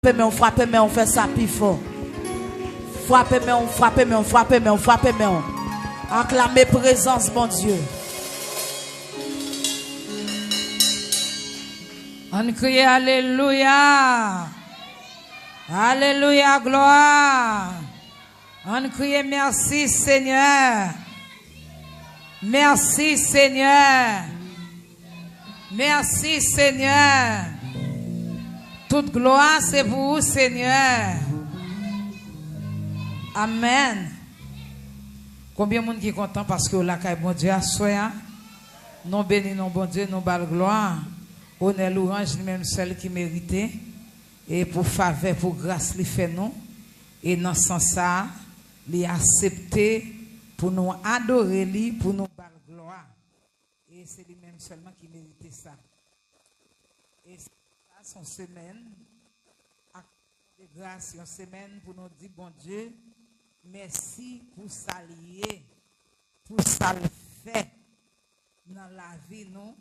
mais on frappe, mais on fait ça plus fort. Frappe, mais on frappe, mais on frappe, mais on frappe, mais on. Acclamez présence, mon Dieu. On crie Alléluia. Alléluia, gloire. On crie merci Seigneur. Merci Seigneur. Merci Seigneur. Toute gloire c'est pour vous Seigneur. Amen. Combien de monde qui est content parce que la caille bon Dieu a soya. Non béni, non bon Dieu, non bal gloire. Honneur, louange, même celle qui méritait. Et pour faveur, pour grâce, il fait nous. Et dans ce sens, il a accepté pour nous adorer, lui, pour nous bal gloire. Et c'est lui-même seulement qui méritait ça. Et ça, son semaine, de grâce, une semaine pour nous dire, bon Dieu, merci pour s'allier, pour ça le fait dans la vie, nous,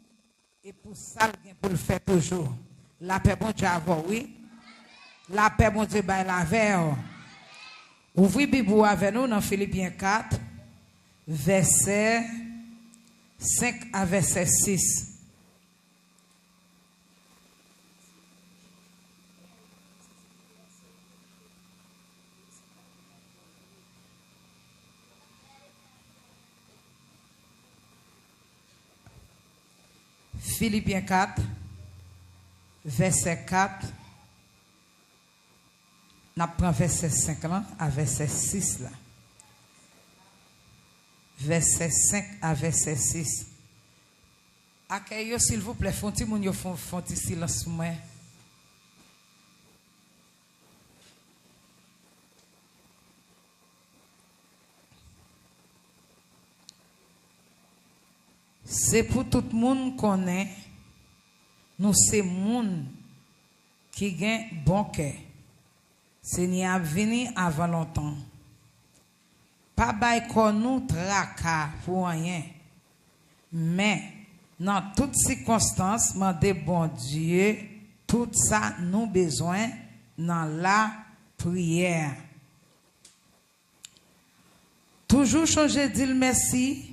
et pour ça pour le faire toujours. La paix, bon Dieu, avant, oui. La paix, bon Dieu, by la veille. Ouvrez Bible avec nous dans Philippiens 4, verset 5 à verset 6. Philippiens 4, verset 4. Nous prenons verset 5 là, à verset 6 là. Verset 5 à verset 6. Accueillez s'il vous plaît, font-ils mon font silence moi. C'est pour tout le monde qu'on est, nous c'est monde qui gagne bon cœur. Seigneur a venu avant longtemps. Pas bail qu'on nous tracas pour rien. Mais dans toutes circonstances, mandez bon Dieu, tout ça nous besoin dans la prière. Toujours changer dire merci.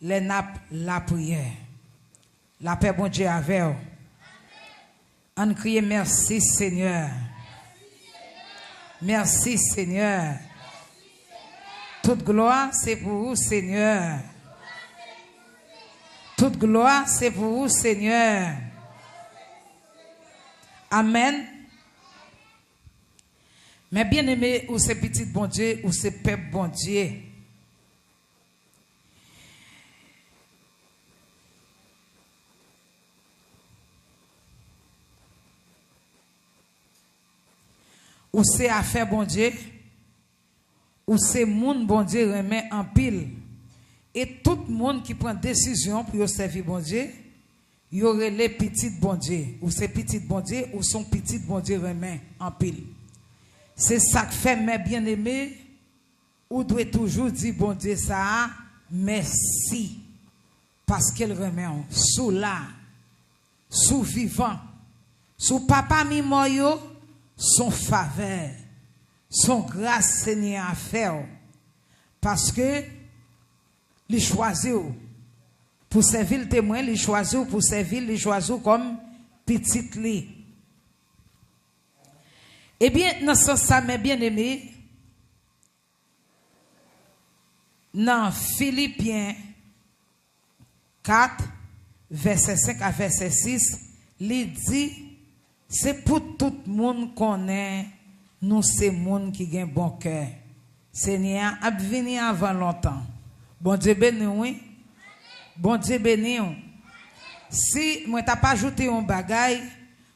Les nappes, la prière. La paix, bon Dieu, avec vous. On crie merci Seigneur. Merci Seigneur. Toute gloire, c'est pour vous, Seigneur. Toute gloire, c'est pour vous, Seigneur. Amen. Mais bien aimé, ou c'est petit bon Dieu, ou c'est peuple bon Dieu. Ou c'est affaire bon Dieu, ou c'est monde bon Dieu remet en pile. Et tout le monde qui prend décision pour servir bon Dieu, il y aurait les petits bon Dieu, ou c'est petit bon Dieu, ou son petit bon Dieu remet en pile. C'est ça que fait mes bien-aimés, ou doit toujours dire bon Dieu ça, merci, parce qu'elle remet sous là, sous vivant, sous papa mimoyo, son faveur, son grâce Seigneur à faire. Parce que, il choisit pour servir le témoin, il choisit pour servir, il choisit comme petite lit. Eh bien, dans ce sens, mes bien-aimés, dans Philippiens 4, verset 5 à verset 6, il dit, c'est pour tout le monde qu'on est, nous c'est le monde qui a un bon cœur. Seigneur a venu avant longtemps. Bon Dieu béni, oui. Bon Dieu béni. Si moi t'as pas ajouté un bagage,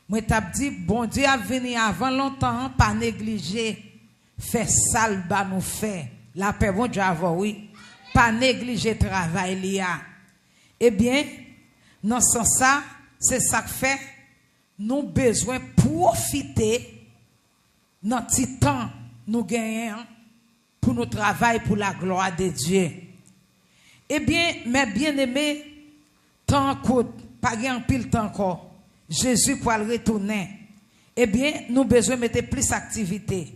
moi t'as dit bon Dieu a venu avant longtemps, pas négliger, faire ça le bas nous fait. La paix bon Dieu avant, oui. Pas négliger le travail il y a. Eh bien, dans ce sens ça, c'est ça que fait. Nous besoin profiter dans petit temps nous gagnons pour nous travailler pour la gloire de Dieu. Eh bien, mes bien-aimés, tant que pas gain pile temps encore, Jésus pour le retourner. eh bien, nous besoin de mettre plus d'activité.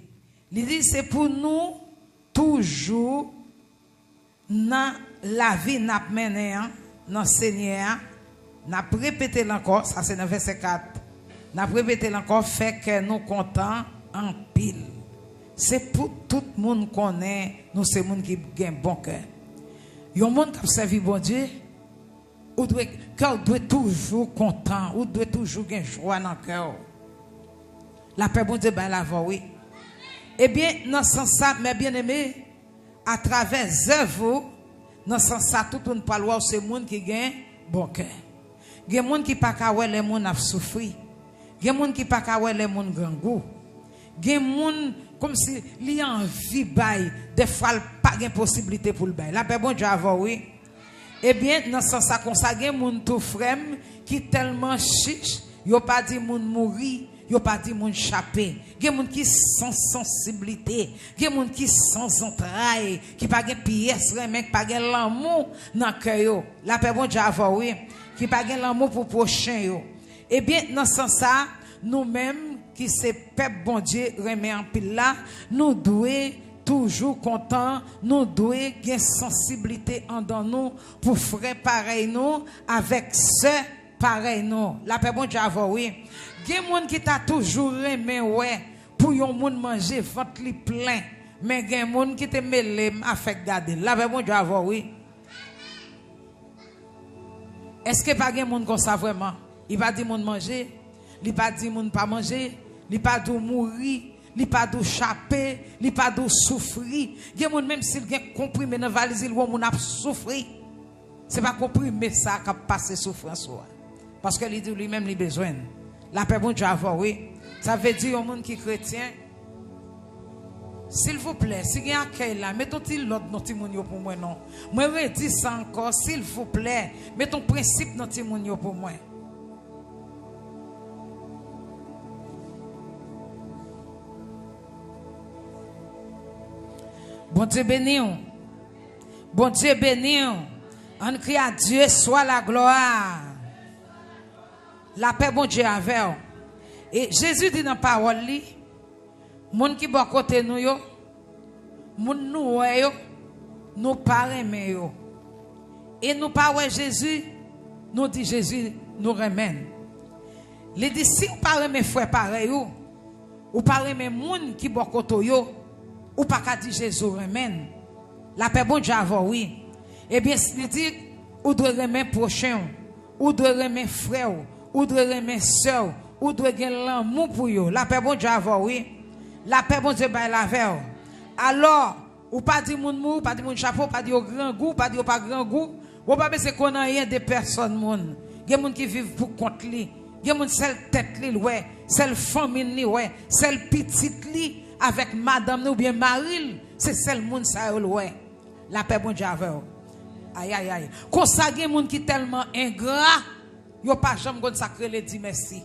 Il dit, c'est pour nous, toujours, dans la vie, nous menée, dans le Seigneur, nous répété encore, ça c'est dans verset 4, nous répété encore, fait que nous comptons en pile. C'est pour tout le monde qu'on connaît, nous c'est le monde qui a un bon cœur. Il y a un monde qui servi bon Dieu, ou doit toujours content, ou doit toujours avoir joie dans le cœur. La paix bon Dieu, ben la voix, oui. Eh bien, dans ce sens, mes bien-aimés, à travers les œuvres, dans ce sens, tout le monde parle, c'est le monde qui a un bon cœur. Il y a des gens qui ne peuvent pas voir les gens qui souffrent. Il y a des gens qui ne peuvent pas voir les gens qui ont goût. Il y a des gens comme si ils ont envie de des fois, pas de possibilité pour le bail. La paix bon Dieu, oui. Eh bien, dans ce sens, il y a des gens tout frème qui sont tellement chiches, ils n'ont pas dit moun mourir, ils n'ont pas dit moun chapé. Il y a des gens qui sont sans sensibilité, il y a des gens qui sont sans entrailles, qui n'ont pas de pièces, qui n'ont pas de l'amour dans le cœur. La paix bon Dieu, oui. Qui n'ont pas de l'amour pour le prochain. Eh bien, dans ce sens, nous-mêmes, qui c'est peuple bon Dieu, remet en pile là, nous devons toujours contents, nous devons avoir sensibilité en dans nous pour frère pareil nous avec ce pareil nous. La paix bon Dieu oui. Il y a des gens qui t'a toujours remet ouais pour yon moun manger ventre li plein, mais il y a des gens qui te mêlé avec garder. La paix bon Dieu oui. Est-ce que pas des gens comme ça vraiment? Il va dire moun manger, il va dire moun pas manger, il pas de mourir. Li pas de chaper, li pas de souffrir. Il y a des gens même s'il gen comprimé dans valise, il moun a souffrir. C'est pas comprimé ça qui passe souffrance parce que il dit lui-même il besoin. La paix bon Dieu oui. Ça veut dire un monde qui chrétien. S'il vous plaît, si il y a accueil là, mettons-il l'autre dans timonio pour moi non. Moi redis ça encore, s'il vous plaît, mettons principe dans timonio pour moi. Bon Dieu béni. Bon Dieu béni. On crie à Dieu soit la gloire. La paix bon Dieu avec. Et Jésus dit dans la parole li, moun qui bon côté nous yo, moun nous yo, nous pas aimer yo. Et nous pas ouais Jésus, nous dit Jésus nous remène. Il dit si vous pas aimer frère pareil ou pas aimer moun qui bon côté yo, ou pas qu'à dire Jésus remène. La paix bon Dieu avant oui. Eh bien, il dit, ou doit remettre prochain, ou doit remettre frère, ou doit remettre soeur, ou doit gagner l'amour pour eux. La paix bon Dieu avant oui. La paix bon Dieu by la veille. Alors, ou pas dire moun mou, pas dire moun chapeau, pas dire grand goût, pas dire pas grand goût. Ou pas besoin qu'on a rien de personne moun. Il y a des gens qui vivent pour compte li. Il y a des gens seule tête li ouais, seule famille li ouais, seule petite li avec madame ou bien Maril, c'est seul monde ça ouais. La paix bon Dieu avec. Aïe aïe aïe. Quand ça gen monde qui tellement ingrat, yo pas jamais consacrer le dit merci.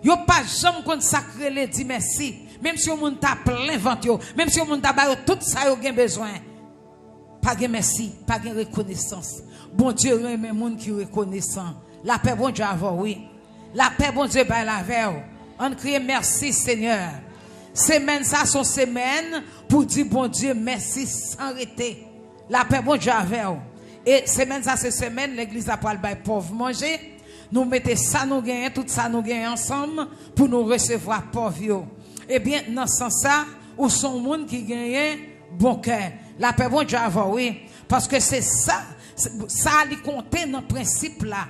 Yo pas jamais consacrer le dit merci. Même si on monde t'a plein ventre yo, même si on monde t'a ba tout ça yo gen besoin. Pas gen merci, pas gen reconnaissance. Bon Dieu remet monde qui reconnaissant. La paix bon Dieu avec oui. La paix bon Dieu by la veille. On crie merci Seigneur. Semaine ça sont semaines pour dire bon Dieu merci sans arrêter. La paix bon Dieu avec. Et semaine ça c'est semaine l'église a pas le bail pauvre manger. Nous mettons ça nous gagnons tout ça nous gagnons ensemble pour nous recevoir pauvre. Eh bien dans ce sens ça où sont monde qui gagne bon cœur. La paix bon Dieu avec oui parce que c'est ça li compter dans principe là.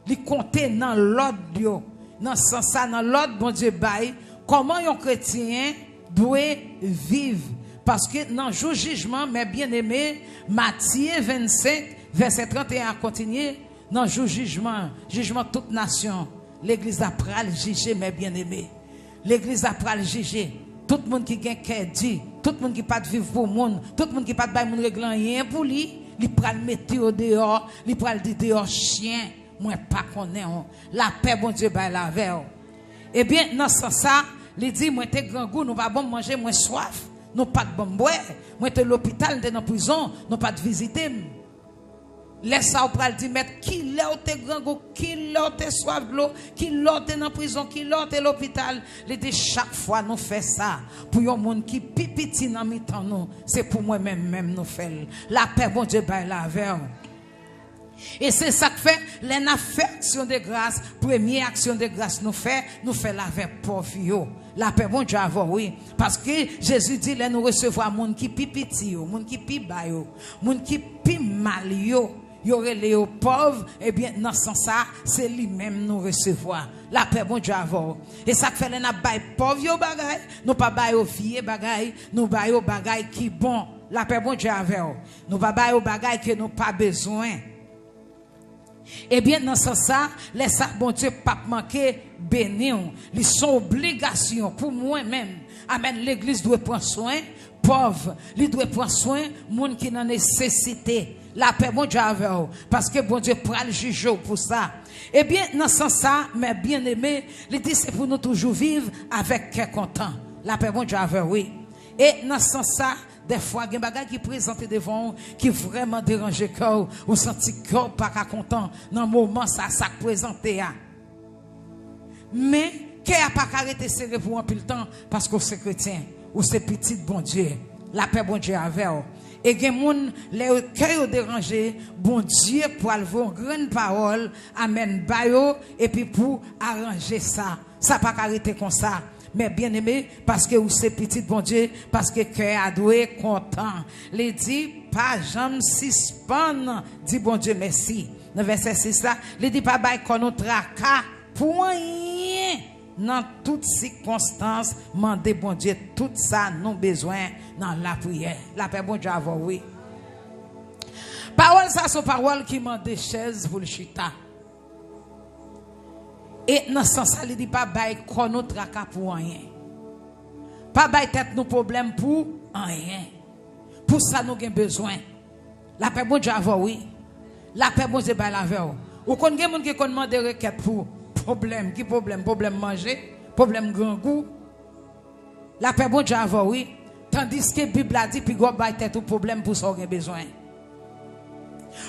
Li compter dans l'ordre dans ce sens ça dans l'ordre bon Dieu bail comment un chrétien doit vivre parce que dans le jour jugement mes bien-aimés Matthieu 25 verset 31 continue dans le jour jugement toute nation l'église a pral juger mes bien-aimés l'église a pral juger tout le monde qui gagne cœur dit tout le monde qui pas vivre pour monde tout le monde qui pas bail monde réglant rien pour lui il pral mettre au dehors il pral dire dehors chien moi pas connais la paix bon Dieu bail la veille. Eh bien dans ce sens ça il dit moi t'es grand goût nous pas bon manger moi soif nous pas de bon boire moi t'es l'hôpital t'es dans prison nous pas de visiter Laisse ça, on dit, mettre qui l'a été grand, qui l'a été soif de l'eau, qui l'a été dans prison, qui l'a été l'hôpital. Il dit, chaque fois nous fait ça, pour un monde qui pipiti dans mi-temps nous, c'est pour moi-même nous fait. La paix, bon Dieu, bah, la verre. Et c'est ça que fait, les action de grâce, première action de grâce nous fait la avec pauvre. La paix, bon Dieu, oui. Parce que Jésus dit, nous recevoir monde qui pipiti, monde qui pi bayo, monde qui pi mal yo. Y aurait les pauvres, et bien, dans ce sens, c'est lui-même nous recevoir. La paix, bon Dieu, avant. Et ça fait, nous bail pauvres yo bagay, nous pas bail au vieux bagay, nous bail au bagay qui bon. La paix, bon Dieu, avant. Nous pas bail au bagay que nous pas besoin. Eh bien, dans ce sens, les ça, bon Dieu, pas manquer bénir. Ils sont obligations pour moi-même. Amen. L'église doit prendre soin, pauvre. Il doit prendre soin, monde qui n'en nécessité. La paix, bon Dieu, avec vous. Parce que bon Dieu prend le juge pour ça. Eh bien, dans ce sens, mes bien-aimés, il dit c'est pour nous toujours vivre avec cœur content. La paix, bon Dieu, avec vous. Et dans ce sens, des fois, il y a des bagages qui présentent devant qui vraiment dérangent le cœur, ou senti que cœur pas content dans le moment ça présente. Mais, qui n'a pas arrêté serré pour un peu de temps, parce que c'est chrétien, ou c'est petit bon Dieu. La paix, bon Dieu, avec vous. Et il y a des gens, les cœurs dérangés, bon Dieu, pour avoir une grande parole, amen, bayo, et puis pour arranger ça. Ça pas arrêter comme ça. Mais bien aimé, parce que vous c'est petit bon Dieu, parce que cœur a doué content. Les dit, pas jamais suspendre, dit bon Dieu merci. Dans verset 6 là, les dit pas bail qu'on nous tracas, pour rien. Dans toutes circonstances, mandez bon Dieu, tout ça, nous besoin dans la prière. La paix, bon Dieu, avant, oui. Parole, ça, sont paroles qui mande des chaises pour le chita. Et dans ce sens, il dit pas bail qu'on nous tracas pour rien. Pas bail tête nos problèmes pour rien. Pour ça, nous avons besoin. La paix, bon Dieu, avant, oui. La paix, bon Dieu, bail la veille. Ou qu'on a des gens qui demandent des requêtes pour problème, qui problème? Problème manger, problème grand goût. La paix, bon Dieu, avant, oui. Tandis que la Bible a dit, puis go bail tête au problème pour ça, on a besoin.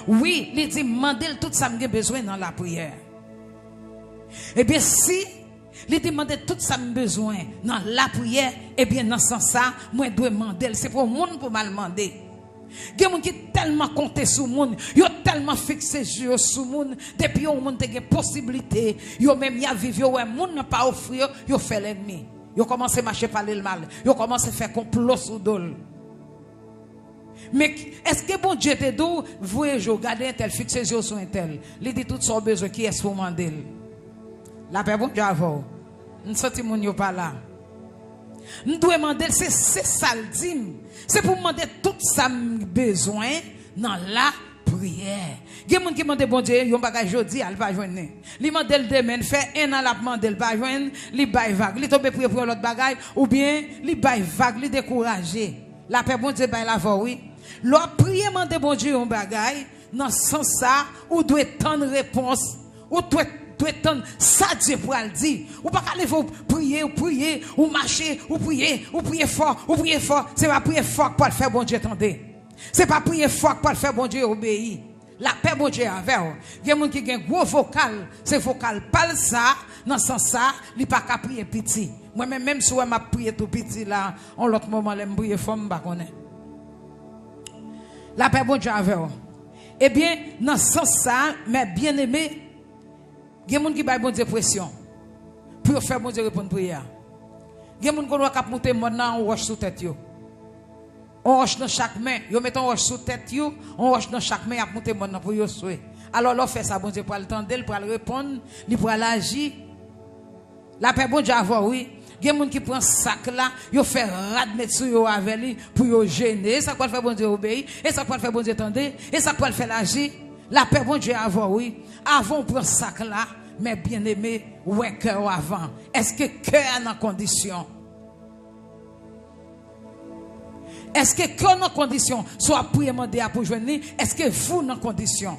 Oui, il dit, mandez tout ça, on a besoin dans la prière. Eh bien, si il demande tout ça besoin dans la prière, eh bien, dans ce sens, moi, je dois demander. C'est pour le monde pour mal demander. Il y a des gens qui tellement comptent sur le monde, ils ont tellement fixé sur le monde, depuis que le monde a des possibilités, ils ont même vivre, le monde n'a pas offert, ils ont fait l'ennemi. Ils ont commencé à marcher par le mal, ils ont commencé à faire complot sous dol. Mais est-ce que bon Dieu te dit, vous regardez un tel, fixez sur un tel, il dit tout son besoin qui est pour demander. La paix, bon Dieu, avant. Nous sommes pas là. Nous devons demander, c'est ça le dit. C'est pour demander tout ça besoin dans la prière. Il y a des gens qui demandent, bon Dieu, ils ont bagage jeudi, elle va joindre. Ils demandent le demain, fait un an la demande, elle va joindre, ils baillent vague. Ils tombent pour l'autre bagage, ou bien, ils baillent vague, ils découragent. La paix, bon Dieu, baille la voix, oui. Leur prière, demande, bon Dieu, un bagage, dans ce sens ça, ou doit attendre réponse, ou doit attendre ça Dieu pour le dire. Ou pas aller vous prier, ou marcher, ou prier fort, c'est pas prier fort pour le faire bon Dieu attendez. C'est pas prier fort pour le faire bon Dieu obéir. La paix bon Dieu avec. Il y a des gens qui ont un gros vocal, c'est vocal pas ça, dans ce sens ça, il pas qu'à prier petit. Moi même si je prier tout petit là, en l'autre moment je prier fort, je pas connais. La paix bon Dieu avec. Eh bien, dans ce sens ça, mes bien-aimés, il y a des gens qui ont bon Dieu pression pour faire bon Dieu répondre prière. Il y a des gens qui ont monté maintenant on roche sous tête yo. On roche dans chaque main, yo met on roche sous tête yo, on roche dans chaque main a monter maintenant pour yo souhait. Alors là fait ça bon Dieu pour attendre, pour répondre, pour agir. La paix bon Dieu avoir oui. Il y a des gens qui prennent sac là, ils font rad mettre sur yo avec lui pour yo gêner, ça quoi faire bon Dieu obéir, et ça quoi faire bon Dieu attendre, et ça quoi faire agir. La paix bon Dieu avoir oui. Avant prend sac là, mais bien aimé, ouais cœur avant. Est-ce que cœur est en condition? Est-ce que cœur en condition? Soit pour demander à pour joindre, est-ce que vous en condition?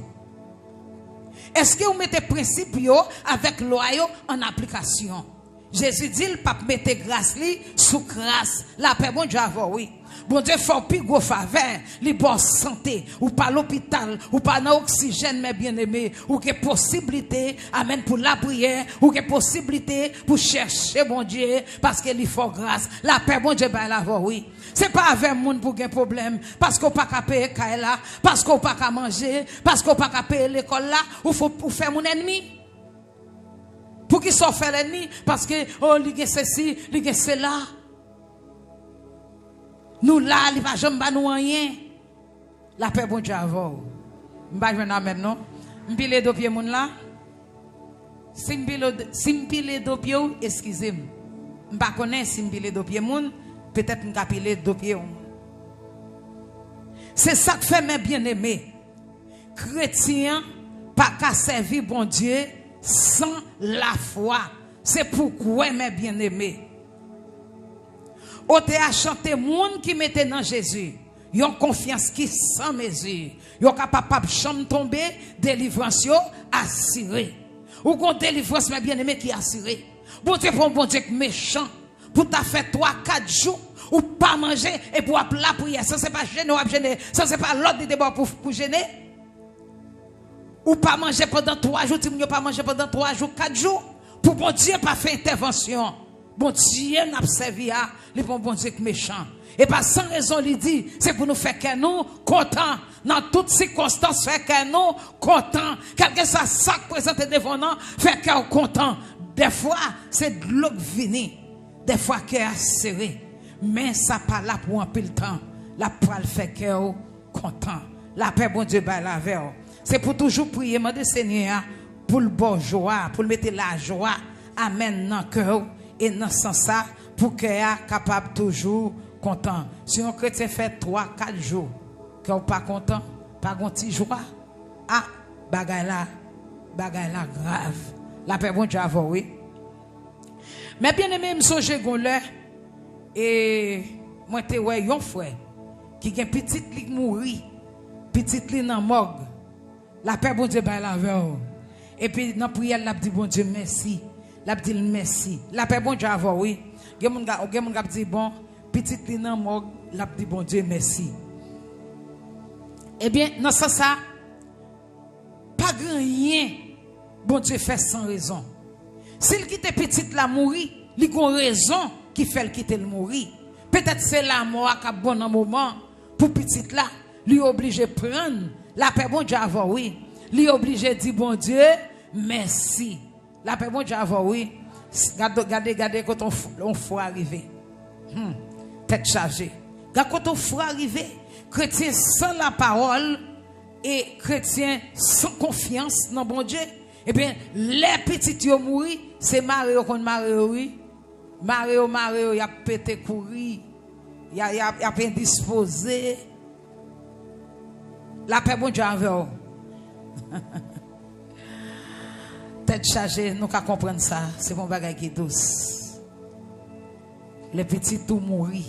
Est-ce que vous mettez principe avec loi en application? Jésus dit, le pape mette grâce li sous grâce. La paix, bon Dieu, avoir, oui. Bon Dieu, faut plus gros faveur, li bonne santé, ou pas l'hôpital, ou pas dans oxygène, mes bien-aimés, ou que possibilité, amen, pour la prière, ou que possibilité pour chercher, bon Dieu, parce qu'il faut grâce. La paix, bon Dieu, ben l'avoir, oui. C'est pas avec monde pour un problème, parce qu'on pas qu'à payer là, parce qu'on pas qu'à manger, parce qu'on pas qu'à payer l'école là, ou faut pour faire mon ennemi. Pour qui soit fait l'ennemi, parce que, oh, il y a ceci, il y a cela. Nous là, il va jamais nous rien. La paix, bon Dieu, avant. Je ne vais pas maintenant. Je vais pile deux pieds, mon là. Si je pile deux pieds, excusez-moi. Je ne connais pas si je pile deux pieds, peut-être que je pile deux pieds. C'est ça que fait mes bien-aimés. Chrétiens, pas qu'à servir bon Dieu sans la foi. C'est pourquoi mes bien-aimés. Au théâtre chanter monde qui mettait dans Jésus. Ils ont confiance qui sans mesure. Ils sont capables de chambre tomber, délivrance assurée. Ou qu'on délivrance mes bien-aimés qui assuré. Bon Dieu pour bon Dieu méchant. Pour t'as fait 3-4 jours ou pas manger et pour appeler la prière. Ça c'est pas gêner ou gêner. Ça c'est pas l'ordre de débat pour gêner. Ou pas manger pendant 3 jours, tu ne pas manger pendant 3 jours, 4 jours. Pour bon Dieu pas faire intervention. Bon Dieu n'a pas servi à les bon Dieu méchant. Et pas sans raison, il dit, c'est pour nous faire que nous contents. Dans toutes circonstances, faire que nous contents. Quelque chose ça présente devant nous, faire que nous contents. Des fois, c'est de l'eau qui vient. Des fois, cœur serré. Mais ça pas là pour un peu le temps. La poêle fait que nous contents. La paix, bon Dieu, bah la veille. C'est pour toujours prier, demander Seigneur, pour le bon joie, pour le mettre la joie. Amen, dans le cœur. Et dans ce sens, pour qu'il soit capable toujours content. Si un chrétien fait 3-4 jours, qu'il n'est pas content, pas de petit joie, ah, bagay la grave. La paix, bon Dieu, oui. Mais bien aimé, je me suis là, et moi, je suis un frère qui a une petite ligue mourir, petite ligue dans la morgue. La paix, bon Dieu, la veille. Et puis, dans la prière, la dit, bon Dieu, merci. La dit merci. La paix bon Dieu avoir oui. Gen moun dit bon petite li nan mort, la dit bon Dieu merci. Eh bien dans ça pas grand rien bon Dieu fait sans raison. S'il quitte petite la mourir, li gon raison qui fait le quitter le mourir. Peut-être c'est la mort qui a bon un moment pour petite là, lui obligé prendre la paix bon Dieu avoir oui. Lui obligé dire bon Dieu merci. La paix, bon Dieu, oui. Regardez quand on faut arriver. Tête chargée. Quand on faut arriver, chrétien sans la parole et chrétien sans confiance dans bon Dieu, eh bien, les petits qui mourent, c'est Mario qu'on Mario, oui. Mario, il a pété courir, il a bien disposé. La paix, bon Dieu, tête chargée, nous qu'à comprendre ça, c'est mon bagage qui est douce. Les petits tout mourir.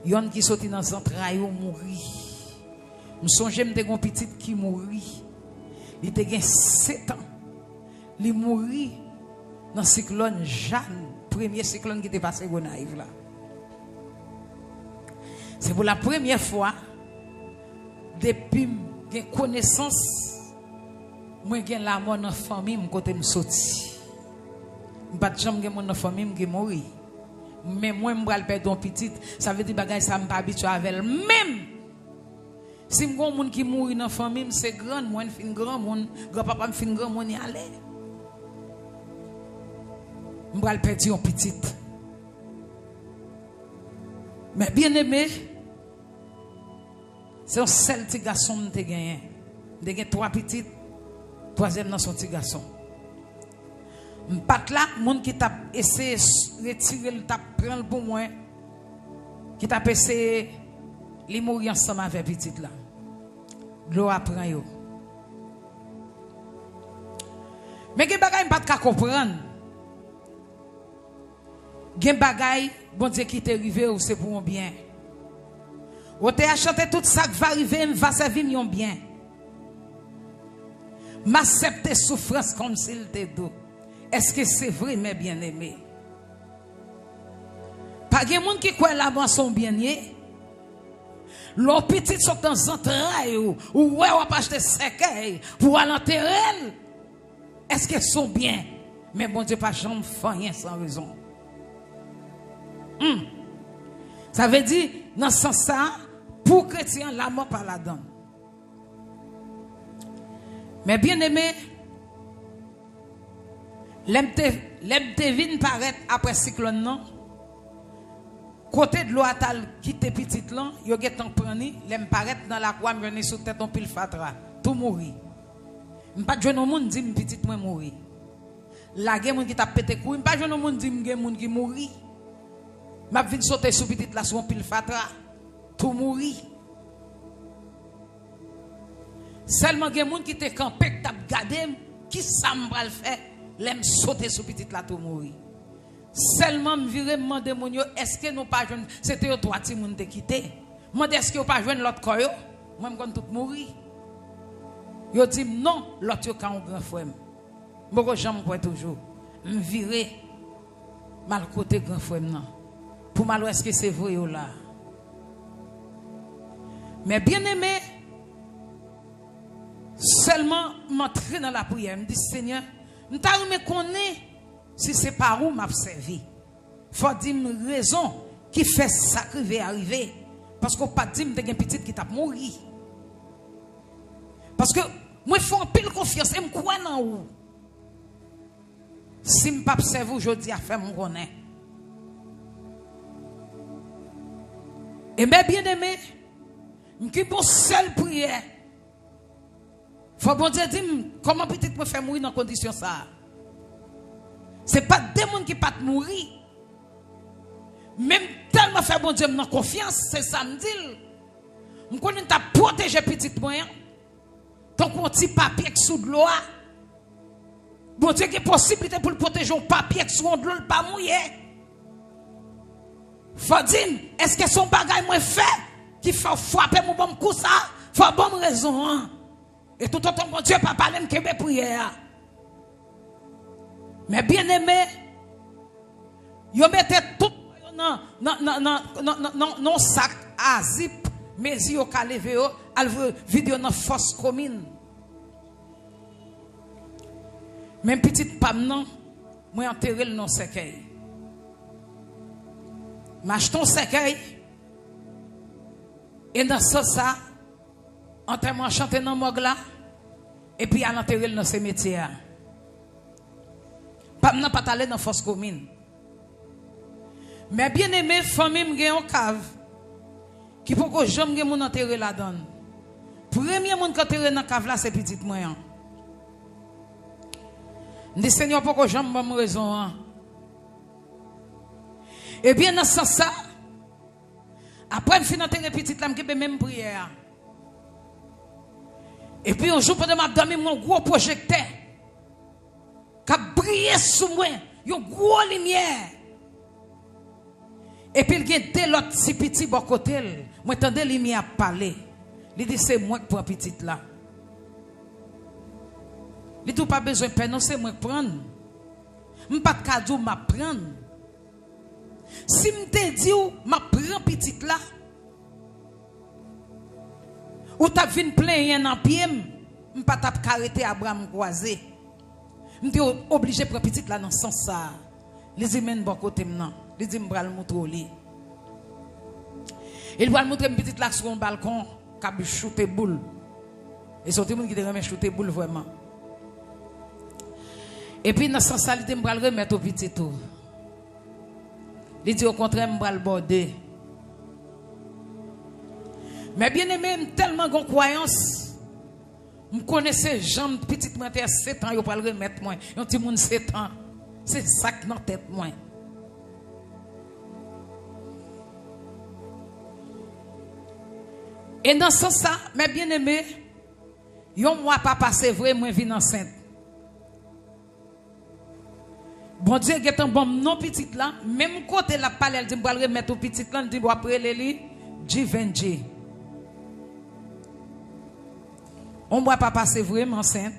Yon qui sorti dans les entrailles mourir. Je songe me de petit qui mourir. Il était 7 ans. Il mourit dans le cyclone Jeanne, premier cyclone qui était passé au Naïve là. C'est pour la première fois depuis j'ai connaissance. Moi j'ai la mort dans la famille côté me sorti. Pas jamais mon dans famille qui mourir. Mais moi me bral perdre petite, ça veut dire bagay ça me pas habitué avec elle même. Si m'gon monde qui mourir dans famille, c'est grand, moi fin grand monde, grand-papa me fin grand monde y aller. Me bral perdre une petite. Mais bien aimé, c'est un seul petit garçon que j'ai gagné. J'ai gagné 3 petites. Troisième dans son petit garçon. M'pat là, monde qui t'a essayé de retirer le t'a prendre pour moi, qui t'a essayé de mourir ensemble avec petite là. L'eau apprend yo. Mais gen bagay m'pat ka comprendre. Gen bagay bon Dieu qui t'est arrivé ou c'est pour un bien. Ou t'es chanté tout ça qui va arriver, va servir mon bien. M'accepter souffrance comme s'il était doux. Est-ce que c'est vrai, mes bien-aimés? Car il y a des gens qui croient là-bas sont bien niés. Leurs petites sont dans entrailles ou ouais, on va acheter cercueil pour aller enterrer. Est-ce qu'elles sont bien? Mais bon Dieu, pas jamais fait rien sans raison. Ça veut dire, dans ce sens-là, pour chrétien, la mort par la donne. Mais bien aimé, l'aime te vin paraître après cyclone non. Côté de l'eau atal quitte petite là, yo get en prendre, l'aime paraître dans la croix venir sous tête en pile fatra, tout mourir. M'pas jeune monde dit petite moi mourir. La gen moun qui t'a pété couille, m'pas jeune monde dit gen moun qui mourir. M'a vinn sauter sous petite là sous pile fatra, tout mourir. Seulement gen moun qui te campé t'a gardé, qui ça m'pral faire, l'aime sauter sous petite là tout mourir. Seulement me virer demander mon yo est-ce que nous pas jeune c'était yo trois ti moun te quitté demander est-ce que yo pas jeune l'autre corps yo moi me kon tout mourir yo dit non l'autre yo ka un grand frère m'ko jamais quoi toujours me virer mal côté grand frère non pour mal est-ce que c'est vrai yo là mais bien aimé seulement m'entrer dans la prière me dit Seigneur m'ta me connaît si c'est par où m'a servi. Faut dire une raison qui fait ça arriver. Parce qu'on pas dire que une petite qui t'a mouru. Parce que moi il faut un pile confiance et me croire dans où. Si me pas servi aujourd'hui à faire mon connaît. Et bien aimé, qui pour seule prière. Faut bon Dieu dire comment petite me faire mourir dans condition ça. C'est pas des gens qui pas mourir. Même tellement fait bon Dieu dans confiance, c'est ça me dit. Je connais ta protéger petite moyen. Donc on petit papier sous de l'eau. Bon Dieu qui est possibilité pour le protéger un papier sous de l'eau pas mouillé. Faut dire, est-ce que son bagage moi fait qui fait frapper mon bon coup ça? Faut bonne raison hein? Et tout autant mon Dieu pas parler me prière. Mais bien aimé, yo mettait tout non sac à zip, mais yo ka levé yo, al vidéo dans force commune. Même petite pam non, moi enterrer le non cercueil. M'achète un cercueil et dans ça enterrement chanter dans morgue là et puis à l'enterrer dans cimetière. Pas n'a pas aller dans force commune. Mais bien aimé famille me gen en cave qui pour que j'aime gen mon enterrer la donne. Premier monde qui enterrer dans cave là c'est petite moyen. Dit Seigneur pour que j'aime bonne raison hein. Et bien dans ce sens après me fin enterrer petite là me même prière. Et puis un jour pendant m'a dormi mon gros projecteur qui a brillé sous moi, une grosse lumière. Et puis il y a deux autres petits petits bon côté. Moi entendais la lumière parler. Il dit c'est moi qui prends petite là. Il dit pas besoin de peine, c'est moi qui prends. Je pas de cadeau m'a prendre. Si je te dis m'a prend petite là. Ou t'as vu plein dans pied, je pas t'a arrêter Abraham croisé. Je suis obligé de prendre petite là dans ce sens ça. Les imènes bon côté maintenant. Les dit m'bral montrer. Il va montrer une petite là sur un balcon qui a shooté boule. Et c'est tout le monde qui te remet shooter boule vraiment. Et puis dans ce sens ça, il dit m'bral remettre au petit tout. Il dit au contraire m'bral border. Mais bien aimé, tellement de croyance. Je connaissais Jean, petite moi, 7 ans, je vais le remettre moi. Un petit monde 7 ans. C'est ça qui est dans la tête moi. Et dans ce sens, mes bien-aimés, yon mois pas passé vrai, moi vin enceinte. Bon Dieu, get un bon non petite là, même côté la parle, elle dit me remettre au petite là, dit après les Givenchy. On ne va pas passer vraiment enceinte.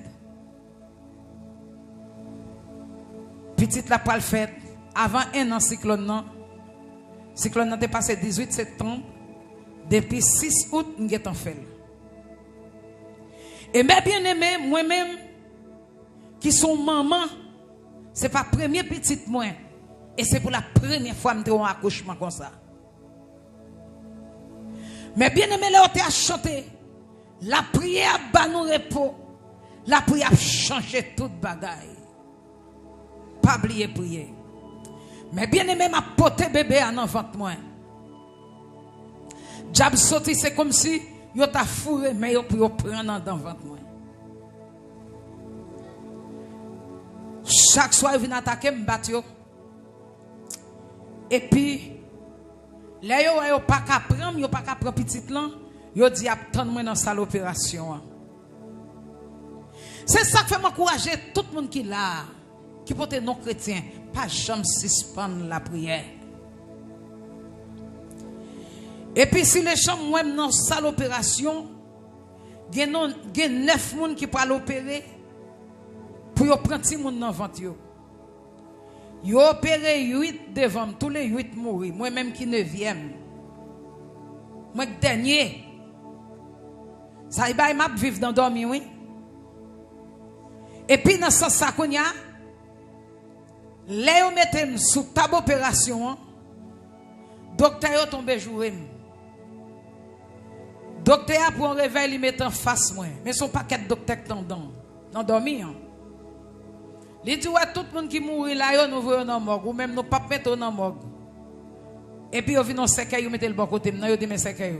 Petite la pral fête avant un an cyclone non. cyclone n'a passé 18 septembre. Depuis 6 août, nous avons fait. Et mes bien-aimés, moi-même, qui sont maman, ce n'est pas la première petite moi. Et c'est pour la première fois que je un accouchement comme ça. Mais bien-aimés, là, on a chanté. La prière bat nous repos. La prière change toute bagaille. Pas oublier prier. Mais bien-aimé, m'a porté bébé en avant de moi. Diable sorti, c'est comme si yo t'a fourré, mais yo pour prendre dans ventre moi. Chaque soir, il vient attaquer, me battre yo. Et puis, là, yo pas qu'à prendre, yo pas qu'à prendre petit lan, yo dit attendre-moi dans salle opération. C'est ça qui fait m'encourager tout le monde qui là, qui peut être non chrétien, pas jamais suspendre la prière. Et puis si les gens moi dans salle opération, il y a 9 personnes qui peuvent l'opérer pour prendre ti monde dans ventre yo. Yo opéré 8 devant tous les 8 mourir, moi même qui 9e. Moi dernier. Ça y va m'a vivre dans dormir oui. Et puis dans ce sens ça konya là yo mettem sous table opération, docteur yo tombe jouer. Docteur pour un réveil, il met en face moi. Mais son paquet de docteur dans dormi. Il dit ouais tout le monde qui mourit là, yo nous voyons dans morgue ou même nous pas mettre dans morgue. Et puis yo vient dans cercueil, yo mettez le bon côté, non yo dit mais cercueil.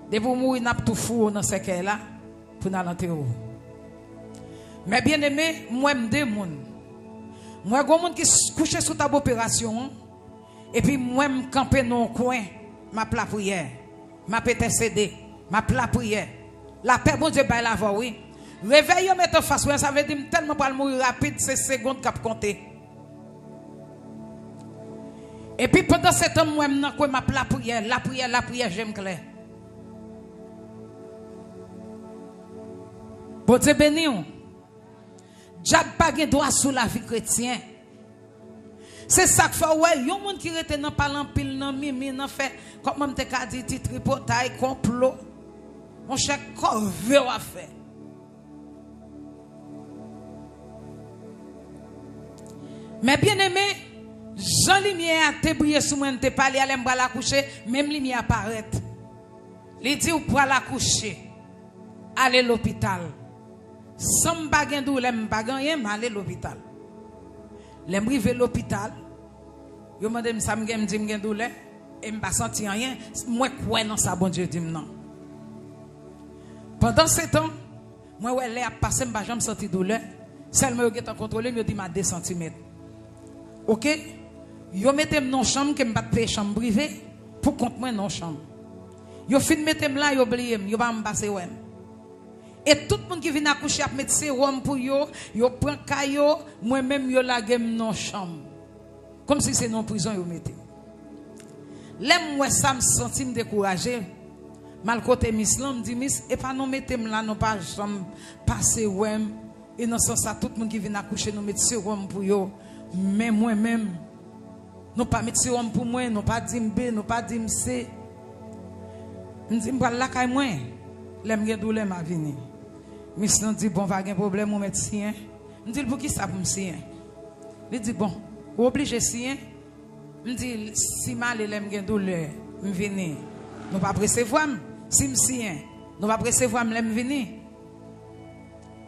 De vous mourir n'a tout fou dans cercueil là pour nous enterrer. Mais bien aimé, moi me deux monde. Moi gon monde qui couché sous table opération et puis moi me camper dans coin, m'a pla prière. Ma pété cédé, ma pla prière. La paix, bon Dieu, bah la voix, oui. Réveille, mettre en face, ça veut dire tellement pour mourir rapide, c'est secondes qui compter. Et puis pendant ce temps, moi, je ma pla prière, la prière, j'aime clair. Bon Dieu béni, Diable pas de droit sur la vie chrétienne. C'est ça que fait, ouais, il y a des gens qui rete dans parlant pile, dans mimi, dans fait, comme on t'a dit, tripotaille, complot. On cherche corvée à faire. Mais bien aimé, Jean Lumière a brillé sur moi, te parlé, allez me la coucher, même lumière apparaît. Il dit, ou pour la coucher, aller à l'hôpital. Sans me baguer d'où, l'aime baguer, mais aller à l'hôpital. Les m'rive l'hôpital, yo mande me ça me dit me douleur et me pas senti rien, moi quoi dans ça bon Dieu dit non. Pendant ce temps, moi ouais l'air passé me pas jamais senti douleur, seulement yo get contrôler me dit ma 2 cm. OK? Yo mettem dans chambre que me pas payer chambre privée pour compte moi dans chambre. Yo fin mettem là yo oublié, yo pas me passer ouais. Et tout le monde qui vient accoucher à mettre sérum pour yo prend caillou, moi-même yo la game dans chambre. Comme si c'est non prison yo mettez. L'aime moi ça me senti me décourager. Mal côté Miss Lam dit Miss et pas non mettez là non pas jamais passer ouais et dans sens ça tout le monde qui vient accoucher nous mettre sérum pour yo, mais moi-même non pas mettre sérum pour moi, non pas dire B, non pas dire C. Me dit me la caille moi. L'aime gen douleur m'a venir. Miss non dit bon va gen problème mon médecin. Me dit pour qui ça pour me sien. Il dit bon, obligé sien. Me dit si mal l'aime gen douleur, me venir. Nous pas recevoir si me sien. Nous pas recevoir l'aime venir.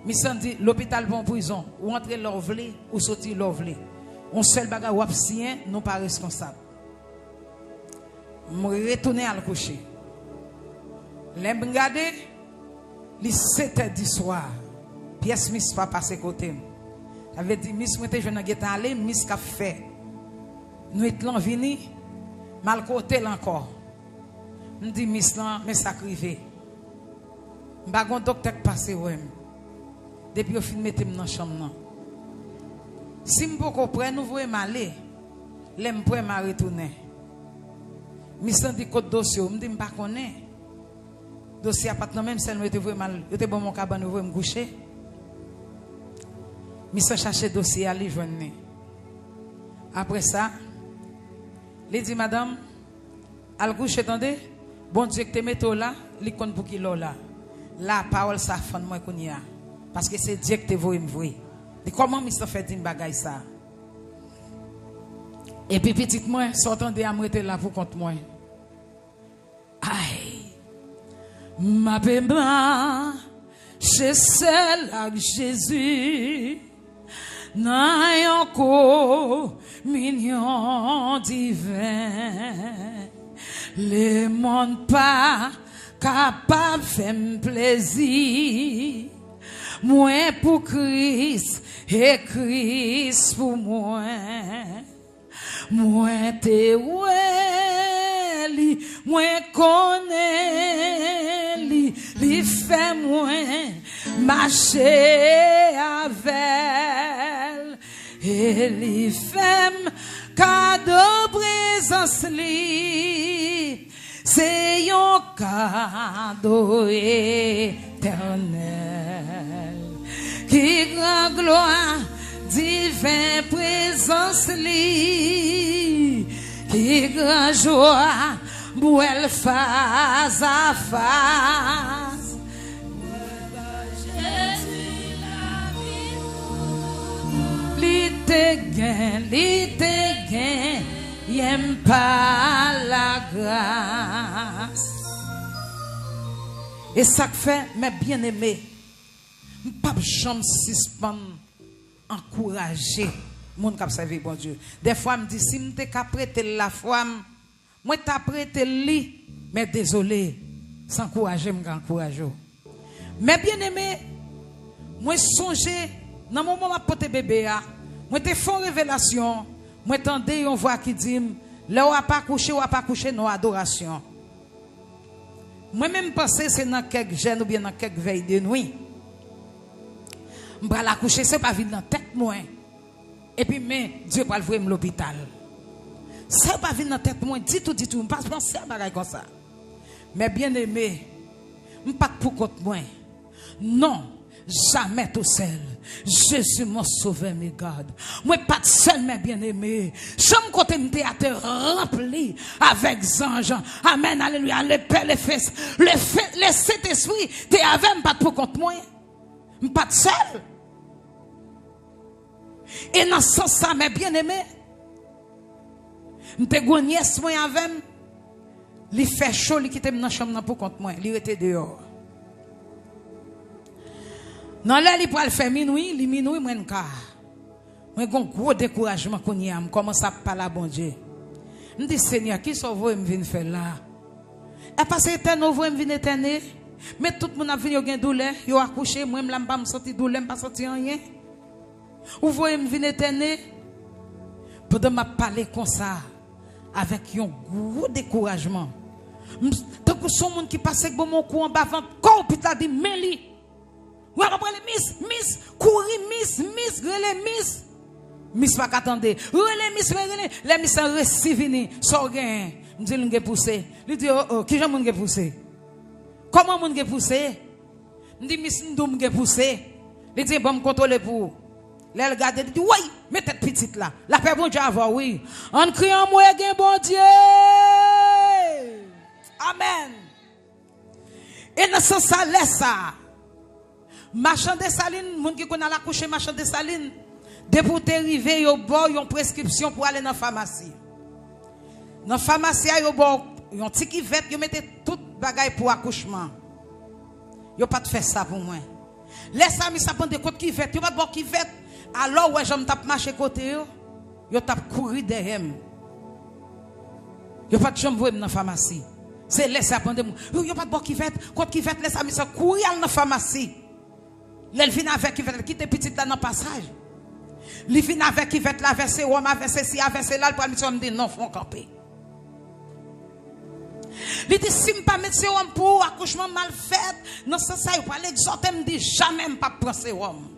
Miss dit l'hôpital bon prison, ou entrer l'ovlé ou sortir l'ovlé. On seul bagarre ou sien, nous pas responsable. Me retourner à le coucher. L'aime regarder, les 7h du soir, pièce Miss pas passer côté. J'avais dit Miss moi je n'ai pas allé, Miss qu'a fait. Nous étions venus, mal côté encore. Me dit Miss là, mais ça crivé. M'pa gon docteur passer ouais. Depuis au fin mettre dans chambre là. Si m'po comprendre nous voyons aller, l'aime pour m'a retourner. Miss dit code dossier, me dit m'pa connaît. Dossier appartement même celle était mal, était bon mon cabane ouvrir me coucher. Mi se chercher dossier aller joindre. Après ça, Il dit, madame, al couche, attendez, bon Dieu que te mette là, il compte pour qu'il là. La parole, ça fait moi qu'on y a. Parce que c'est Dieu que te voit me voir. Et comment il fait une bagaille ça? Et puis, petite moi, sortant de amoureté là pour contre moi. Aïe, ma pema, c'est celle avec Jésus. N'a encore mignon divin. Le monde pas capable de faire plaisir. Moi pour Christ et Christ pour moi. Moi te weli, moi connais li, li fait moi marcher avec et li fait cadeau présence li, c'est un cadeau éternel qui grand gloire divin présence li, qui grand joie bouelle face à face. Jésus la vie, li te gain, y'aime pas la grâce. Et ça fait, mes bien-aimés, pas jamais suspendre. Encourager mon qui servi bon Dieu. Des fois me dit si m'te ka prêter la foi, moi t'a prêté li, mais désolé, sans encourager m'encourager. Mais bien-aimé, moi songer dans mon moment porter bébé a, moi te font révélation, moi tendez on voit qui dit là ou pas coucher non adoration. Moi même penser c'est dans quelques jeûne ou bien dans quelques veilles de nuit. M'bra la coucher c'est pas vide dans tête moi et puis mais Dieu va le voir l'hôpital c'est pas vide dans tête moi dit tout pas penser à bagaille comme ça mais bien aimé m'pas pour compte moi non jamais tout seul Jésus mon sauveur me garde moi pas seul mais bien aimé chambre côté me théâtre rempli avec anges amen alléluia le Père le Fils le Saint-Esprit t'es avec pas pour compte moi pas seul. Et dans ce sens, ça, mes bien-aimés, je suis nièce moi avec, il fait chaud, il quitte dans la chambre pour compte moi, il était dehors. Dans l'air, il peut faire minuit, moi en cas. Moi j'ai un gros découragement qu'on y a, je commence à parler à bon Dieu. Je dis Seigneur, qui sauve me vient faire là? Et parce que éternel vous me vient éternel, mais tout le monde a venu au gain douleur, il a accouché, moi je ne pas me sentir douleur, je ne pas sentir rien. Vous voyez me venir éternel pendant m'a parler comme ça avec un gros découragement. Tant que son monde qui passe avec mon cou en bas ventre, quand hôpital dit Méli. Ou alors miss, courir miss, relais miss pas qu'attendre. Relais miss, les miss en récivini, sorgain. Me dit l'on poussé. Il dit oh, qui j'aime m'ge poussé. Comment m'ge poussé? Me dit miss n'doum m'ge poussé. Il dit bon me contrôler pour. Là, le gars dit, oui, mais tête petite là. La paix bon Dieu avoir, oui. En criant, moi, gain bon Dieu. Amen. Et dans ce sens, laisse ça. Marchand de saline, moun qui connaît la couche, marchand de saline. Dès pour t'arriver, yo bon, yon prescription pour aller dans la pharmacie. Dans la pharmacie, yo bon, yon petit vête, yo mettez tout bagaille pour accouchement. Yo pas de faire ça pour moi. Laisse ça, mais ça prend des côtes qui vête, yo pas de bon qui vête. Alors, ouais, j'aime tape marcher côté, yo tape courir derrière. Yo pas de chambre dans la pharmacie. C'est laisser apprendre moi. Yo pas de bon qui fait, côté qui fait laisse ça mais courir dans la pharmacie. L'elle vient avec qui fait quitter petite dans le passage. Il vient avec qui fait la verser ou ma verser si a verser là pour mission me dit non, faut camper. Il dit si me pas mettre sérum pour accouchement mal fait, non ça il pas l'exhorter me dit jamais pas prendre sérum.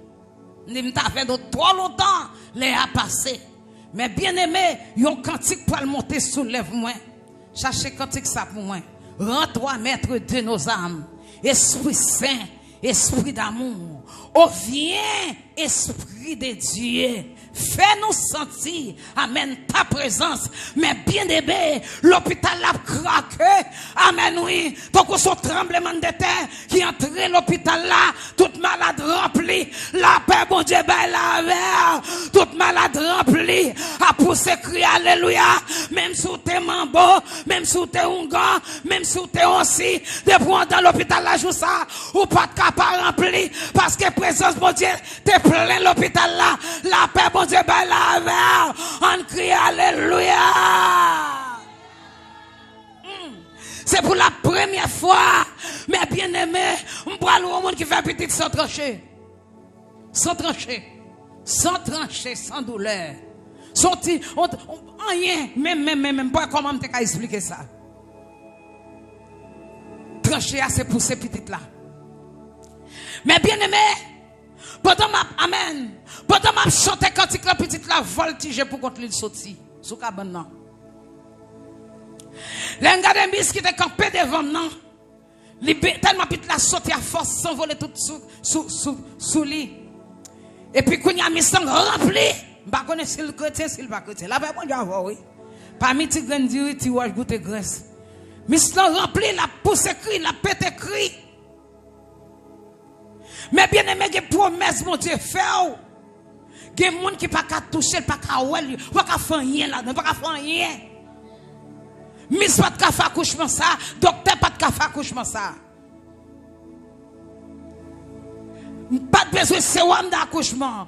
Ni m'ta fait de trop longtemps les a passé. Mais bien aimé, yon cantique pour le monter soulève-moi. Cherchez cantique ça pour moi. Rends-toi maître de nos âmes. Esprit Saint, esprit d'amour. Oh viens, esprit de Dieu. Fais-nous sentir, amen, ta présence. Mais bien aimé, l'hôpital a craqué. Amen, oui. Donc, son tremblement de terre qui entre l'hôpital là, toute malade remplie. La paix, bon Dieu, ben la verre. Toute malade remplie. A poussé cri, alléluia. Même sous tes mambo, même sous tes ongan, même sous tes aussi. Depuis dans l'hôpital là, joue ça. Ou pas de capable rempli. Parce que présence, bon Dieu, t'es plein l'hôpital là. La paix, bon Dieu, ben la verre. On crie, alléluia. C'est pour la première fois, mais bien aimé, on parle au monde qui fait petite sans trancher. Sans trancher. Sans trancher, sans douleur. Sans rien, même, pas comment je peux expliquer ça. Trancher, c'est pour ces petites là. Mais bien aimé, pendant amen, pendant ma chante cantique la petite la voltige pour contre l'île sorti sous cabane non. L'engade bis qui était campé devant non. Tellement petite la sorti à force s'envoler tout sous lit. Et puis quand il y a mis sang rempli, pas connaître si le chrétien s'il pas chrétien. Là ben bon Dieu avoir oui. Parmi ti grand diri ti waj goûter graisse. Mis sang rempli la pousse cri, la pète cri. Mais bien aimé, il y a promesse, mon Dieu, fait. Il y a des gens qui ne peuvent pas toucher, pas ouel, pas faire rien là, pas faire rien. Miss pas de faire accouchement ça, docteur pas de faire accouchement ça. Pas de besoin de sérum d'accouchement.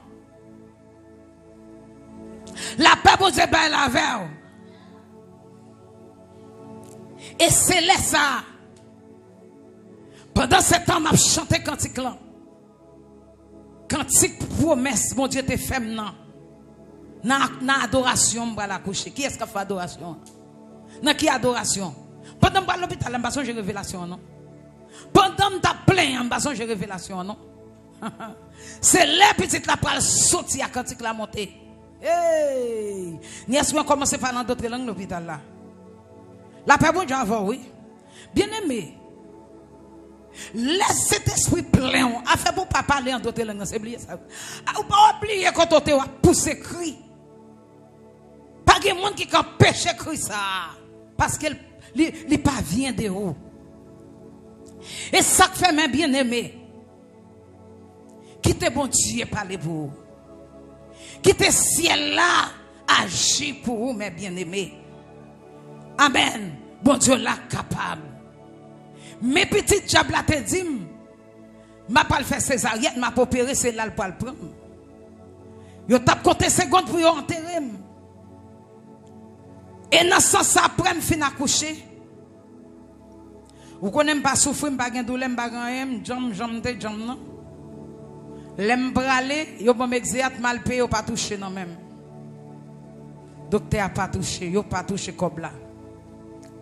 La paix, mon Dieu, ben la veille. Et c'est là ça. Pendant ce temps, m'a chanté cantique là. Cantique promesse, mon Dieu, te fait maintenant. Dans adoration, je vais la coucher. Qui est-ce qui fait adoration? Dans qui adoration? Pendant que je vais à l'hôpital, je vais révélation, non? Pendant que je plein, je vais révélation, non? C'est les petites la pral sortir à cantique la montée. Hey! Ni est-ce qu'on commence à parler dans d'autres langues l'hôpital là? La paix, bon Dieu, avant, oui. Bien aimé. Laisse cet esprit plein. A fait pour pas parler en d'autres langues. C'est oublié ça. Ou pas oublier quand on te pousse cri. Pas de monde qui peut pécher cri ça. Parce qu'il n'est pas vient de haut. Et ça fait même bien aimé. Quittez bon Dieu parler pour vous. Quittez ciel là agir pour vous, mes bien-aimés. Amen. Bon Dieu là capable. Mes petites diables te dit, m'a pas fait césarienne, m'a pas opéré, c'est là le pas le prendre. Yo t'a compté secondes pour yo enterrer. Et dans ce sens après me fin accoucher. Vous connaissez pas souffrir, pas gain douleur, pas rien, jam non. L'aime braler, yo bon m'exéat mal payé, yo pas touché non même. Docteur a pas touché, yo pas touché comme là.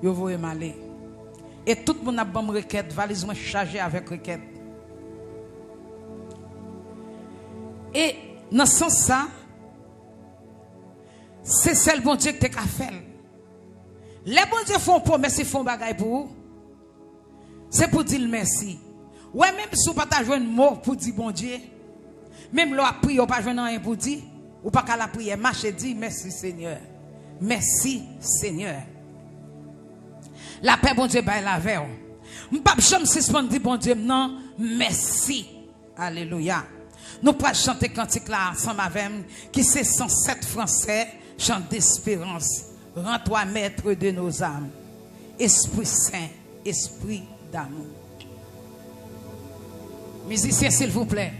Yo voyez malé. Et tout le monde a bonne requête, valise moi chargée avec requête. Et dans ce sens ça, c'est celle bon Dieu que tu as fait. Les bon Dieu font promesse, ils font bagaille pour vous. C'est pour dire merci. Ouais, même si vous n'avez pas joué un mot pour dire bon Dieu, même l'on a prié, vous n'avez pas joué rien pour dire, ou pas qu'à la prière, marchez, dit merci Seigneur. Merci Seigneur. La paix, bon Dieu, bah, la veille. Je ne peux pas suspendre, bon Dieu, non, merci. Alléluia. Nous pouvons chanter cantique là ensemble avec qui c'est 107 français, chant d'espérance. Rends-toi maître de nos âmes. Esprit Saint, esprit d'amour. Musiciens, s'il vous plaît.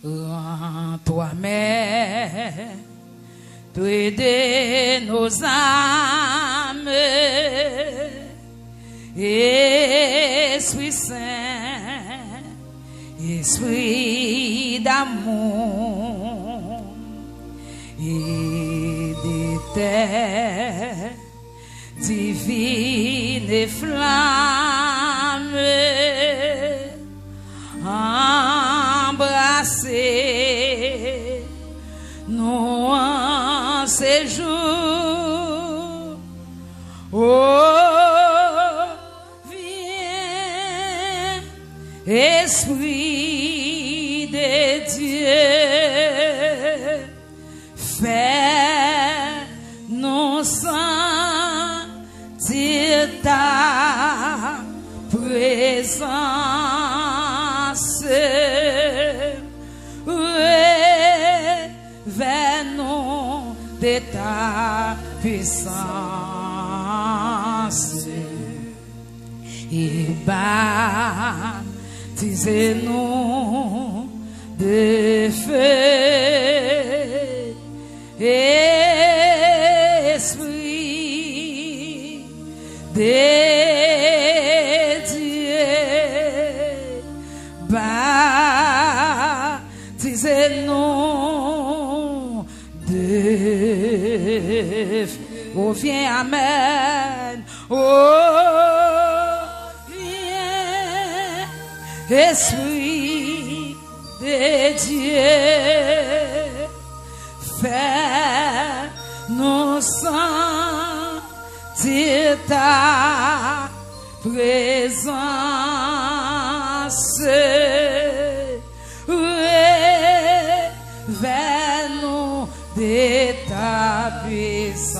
Rends-toi maître de nos âmes, Esprit Saint, Esprit d'amour et d'éternel, divine flamme, embrasser nous en séjour. Oh, viens, Esprit fais-nous sentir ta présence, révèle-nous de ta puissance et baptisez-nous de feu, Esprit de Dieu, baptisez-nous de feu. Oh, viens, amen. Oh, viens, Esprit de Dieu, fais-nous sentir ta présence, révèle-nous de ta puissance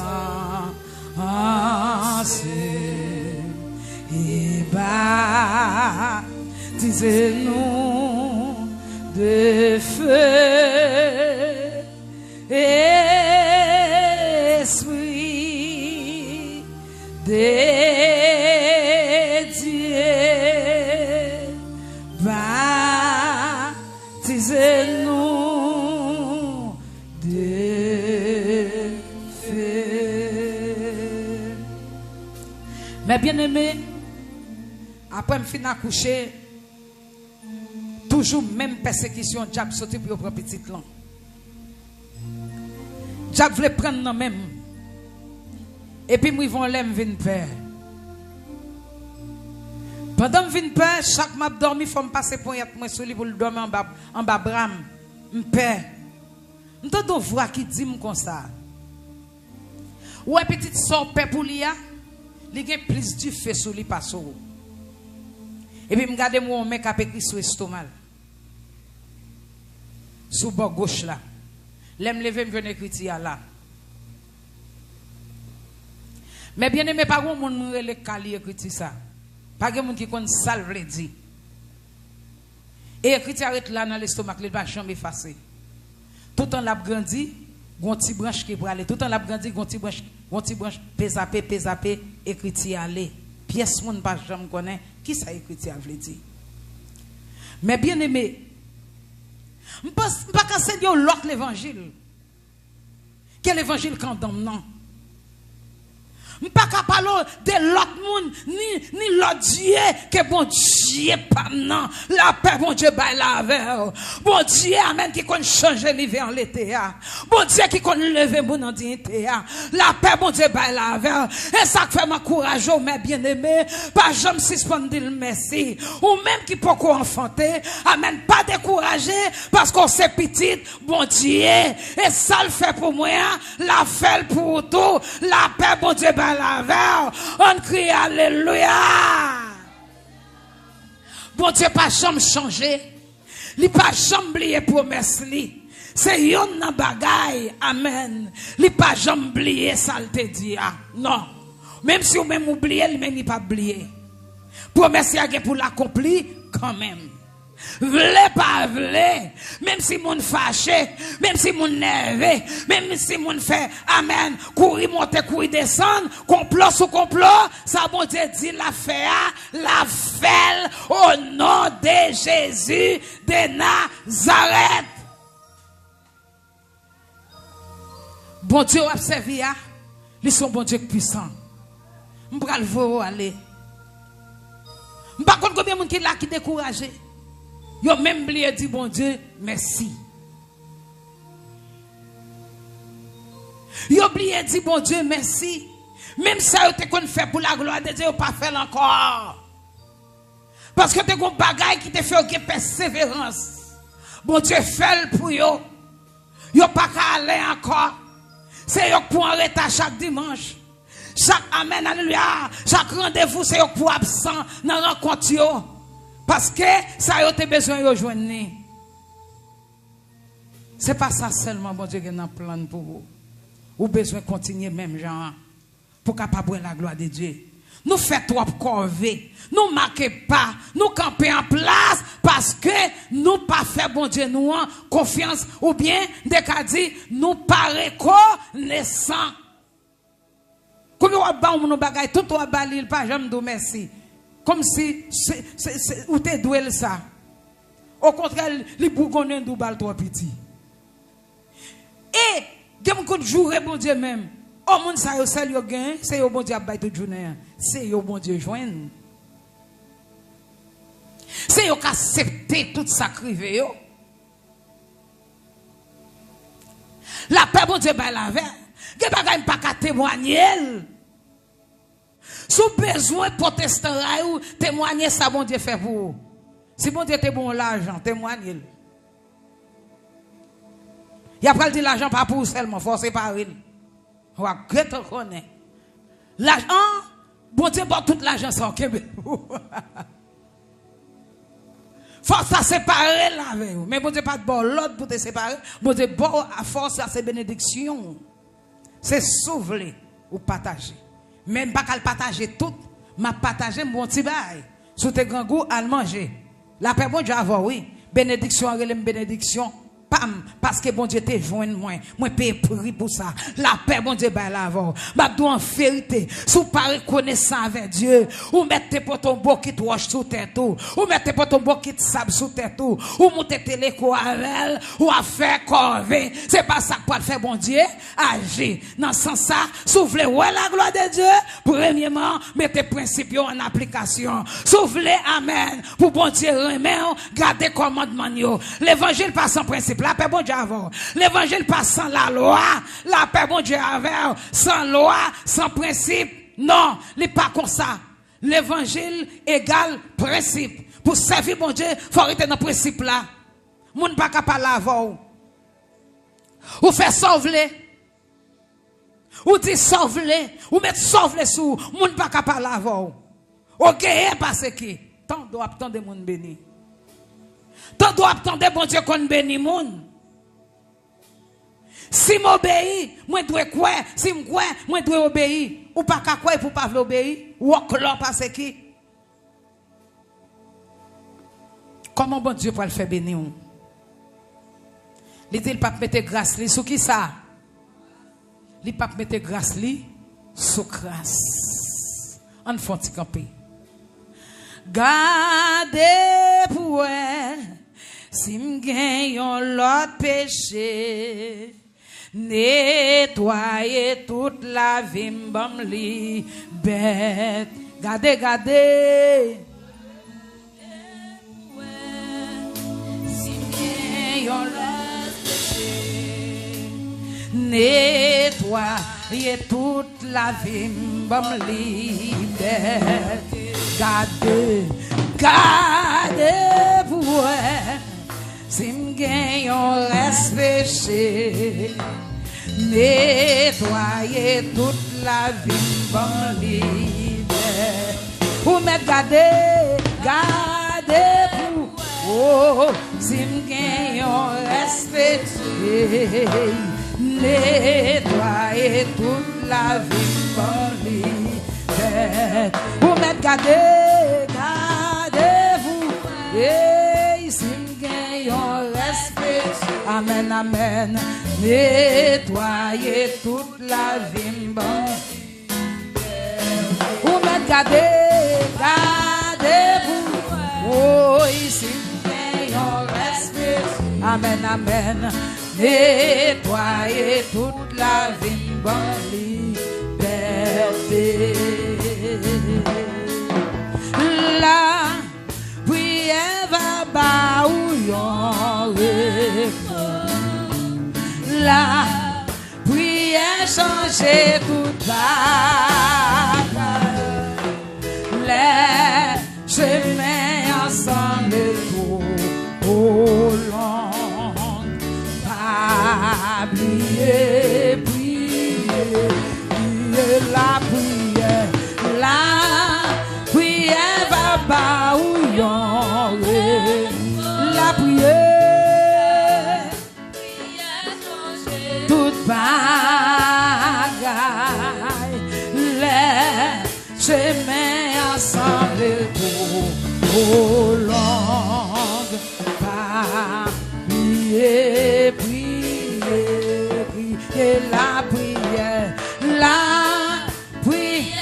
et baptisez-nous de feu, Esprit de Dieu, baptisez-nous de feu. Mes bien-aimés, après me finir à coucher, toujours même persécution, diable sauter pour prendre petit clan. Diable voulait prendre non même. Et puis moi ils vont l'aime venir père. Pendant que je viens père, chaque m'a dormi, faut me passer pour être moi sur lui pour le dormir en bas bram. Père. M'entend voix qui dit comme ça. Ouais petite sort père pour lui a, il a plus du feu sur lui pas sur. Et puis, je regarde mon mec qui écrit sur l'estomac. Sous le bord gauche là. L'aime lever, je viens écrire là. Mais bien aimé, pas grand monde qui cali écrit ça. Pas grand monde qui connaît ça le dit. Et écrit arrête là dans l'estomac, il va jamais effacer. Tout le temps l'a grandi, gon petit branche qui pour aller. Tout le temps l'a grandi, gon petit branche pesapé, écrit aller. Pièce moun pas jamais connaît qui ça écrit a veut dire. Mais bien aimé, pas qu'à Seigneur l'autre l'évangile. Quel évangile condamne non? Pas qu'à parler de l'autre monde ni l'autre Dieu que bon Dieu pas non la paix bon Dieu bail la avec bon Dieu amen qui qu'on changer l'hiver en l'été bon Dieu qui qu'on lever mon en dignité la paix bon Dieu bail la avec et ça fait m'encourager mes bien-aimés pas jamais suspendre le merci ou même qui peut enfanter amen pas décourager parce qu'on c'est petit bon Dieu et ça le fait pour moi la fait pour tout la paix bon Dieu bail la avec on crie alléluia. Bon Dieu pas jamais changer. Li pas jamais oublier promesse li. C'est yon nan bagay. Amen. Li pas jamais oublier ça te dit. Non. Même si ou même oublier, li même pas oublier. Promesse y a pour l'accomplir quand même. Vle pas vle, même si moun fâché, même si moun nervé, même si moun fait amen, courir monter, courir descendre, complot sous complot, ça bon Dieu dit la fait au nom de Jésus de Nazareth. Bon Dieu observe ya, ils sont bon Dieu puissant. M'pral vous aller. M'pa konn combien moun qui là qui découragé. Yo même oublié dit bon Dieu merci. Yo oublié dit bon Dieu merci. Même ça yo te kon fait pour la gloire de Dieu, yo pas fait encore. Parce que te gon bagay qui te fait que persévérance. Bon Dieu fait pour yo. Yo pas qu'à aller encore. C'est yo pour arrêter chaque dimanche. Chaque amen alléluia, chaque rendez-vous c'est yo pour absent dans rencontre yo. Parce que ça a été besoin de joindre. C'est pas ça seulement, bon Dieu, qui est en plan pour vous. Ou besoin de continuer même genre pour capable la gloire de Dieu. Nous faisons trop corvée. Nous ne marquons pas. Nous camper en place parce que nous pas fait bon Dieu nous en confiance ou bien des cas dit nous pas reconnaissants. Comme on va nous bagaille tout on va il pas jamais nous merci. Comme si ou t'es doué ça. Au contraire, les bourgonnais nous bal trop petit. Et des beaucoup de jours bon Dieu même. Au monde ça yo sel yo gain, c'est yo bon Dieu bail toute journée. C'est yo bon Dieu joindre. C'est yo accepter tout sacrifice yo. La paix bon Dieu bail la veille. Ge bagay pas ka témoigner. Sous besoin protestant ou témoigner ça bon Dieu fait pour vous. Si bon Dieu te bon l'argent, témoignez. Il a pas dit l'argent pas pour seulement, faut séparer. On va connaître. L'argent, bon Dieu porte tout l'argent sans Québec. Faut ça séparer là avec vous. Mais bon Dieu pas de bon l'autre pour te séparer. Bon Dieu bon à force à ses bénédictions. C'est sauver ou partager. Même pas qu'à partager tout, m'a partager mon petit bail. Sous tes grands goûts à manger. La paix bon Dieu avoir oui. Bénédiction relève bénédiction. Pam, parce que bon Dieu te joint moi paye prix pour ça. La paix bon Dieu ba la avant. M'a dou en vérité, sous pas reconnaissant avec Dieu, ou mettez pour ton beau qui roche sous tête tout, ou mettez pour ton beau qui sable sous tête tout, ou montez téléco avec ou à faire corvée. C'est pas ça pour faire bon Dieu agir. Dans ce sens ça, soufflez ouais la gloire de Dieu. Premièrement, mettez principes en application. Soufflez amen pour bon Dieu remet garder commandement yo. L'évangile pas sans principe. La paix bon Dieu avant. L'évangile pas sans la loi. La paix bon Dieu avant. Sans loi, sans principe. Non, n'est pas comme ça. L'évangile égale principe. Pour servir bon Dieu, faut arrêter dans principe là. Moun pas capable avant. Ou faire sauver. Ou dit sauver. Ou mettre sauver sous. Moun pas capable avant. OK, parce que tant doit attendre moun béni. Tant doit attendre bon Dieu qu'on bénit moun. Si m'obéis, moi dois quoi? Si m'crois, moi dois obéir. Ou pas qu'à quoi pour pas obéir? Ou là parce que comment bon Dieu peut le faire bénir? Il dit pas mettre grâce li sous qui ça? Il pas mettre grâce li sous grâce. On faut t'y camper. Gardez pour si m'gagne l'autre péché, nettoyer toute la vie m'bam li bête. Gardez, gardez. Si m'gagne l'autre péché, nettoyer toute la vie m'bam li bête. Gardez, gardez pour si m'gagne on reste péché, nettoyer toute la vie bon libre. Pour mettre gardez, gardez pour oh si m'gagne on reste péché, nettoyer toute la vie bon libre. Pour mettre gardez, gardez-vous. Et si m'gagne on respect. Amen, amen. Nettoyer toute la vie bon. Pour mettre gardez, gardez-vous. Oh, si m'gagne on respect. Amen, amen. Nettoyer toute la vie bon. La prière va bas ou yon la prière change toute les chemins ensemble tout au long pas oublier prier la prière va bas ou yon la prière la prière, la prière.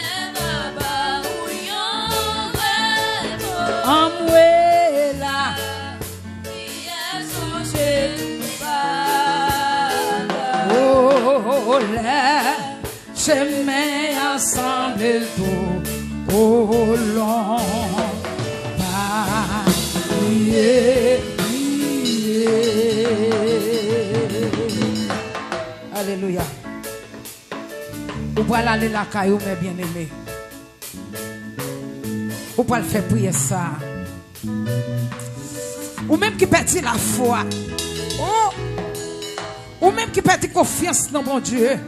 Amoué la oh, les chemins ensemble tout au long. Alléluia. Ou pas aller la caillou, mes bien-aimés. Ou pas le faire prier ça. Ou même qui perdit la foi. Oh. Ou même qui perdit confiance dans mon Dieu.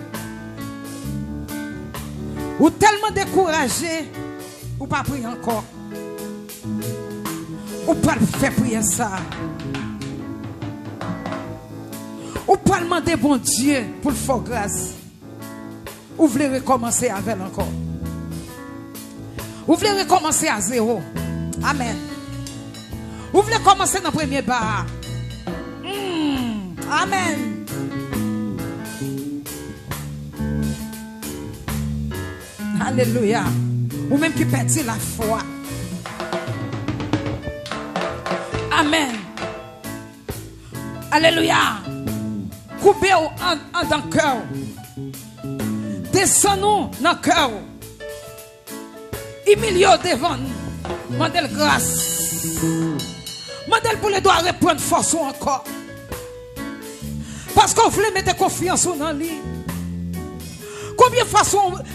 Ou tellement découragé. Ou pas prier encore. Ou pas le faire prier ça. Ou pas demander bon Dieu pour le faire grâce. Ou voulez recommencer avec encore. Ou voulez recommencer à zéro. Amen. Ou voulez commencer dans le premier bar. Amen. Alléluia. Ou même qui perdit la foi. Amen. Alléluia. Coupez en dans le cœur. Descendons dans le cœur. Humiliez devant nous. Mandez grâce. Mandez pour les doigts reprendre force encore. Parce qu'on voulait mettre confiance dans lui. Combien de fois